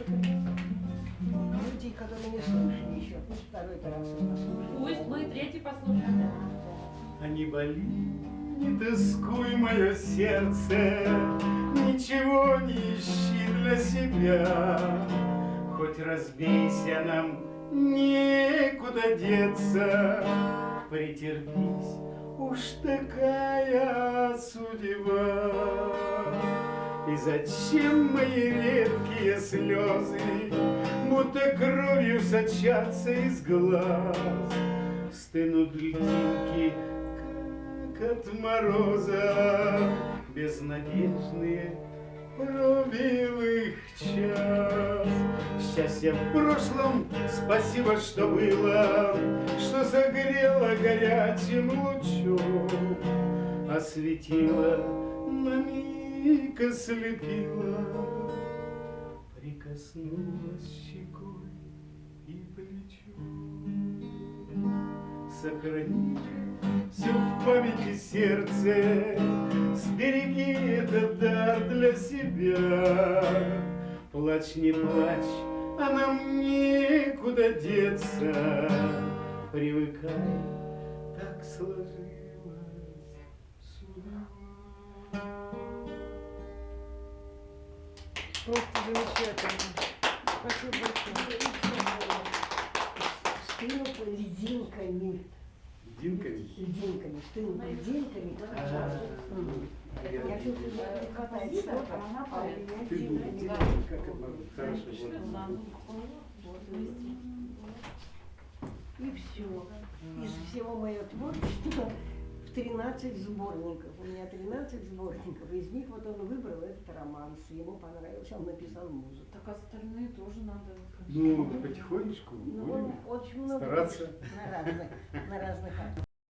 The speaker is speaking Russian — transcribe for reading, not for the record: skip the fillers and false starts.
Люди, которые не слышали еще, пусть второй раз послушают. Пусть мы третий послушаем. Да. А не боли, не тоскуй, мое сердце, ничего не ищи для себя. Хоть разбейся, нам некуда деться, претерпись, уж такая судьба. И зачем мои редкие слезы, будто кровью сочатся из глаз, стынут льдинки, как от мороза, безнадежные пробил их час. Счастье в прошлом, спасибо, что было, что согрело горячим лучом, осветило, на миг ослепило, прикоснулась щекой и плечом. Сохрани все в памяти сердце, сбереги этот дар для себя. Плачь, не плачь, а нам некуда деться, привыкай, так сложилась судьба. Просто замечательно. Спасибо большое. Стынут льдинками. Льдинками? Льдинками. Стынут льдинками. Я чувствую, что не хватает что-то, а у меня льдинками. Как это хорошо. И все. Из всего моего творчества 13 сборников. У меня 13 сборников. Из них вот он выбрал этот романс. Ему понравился, он написал музыку. Так остальные тоже надо. Ну, потихонечку Ну, будем он очень много стараться. на разных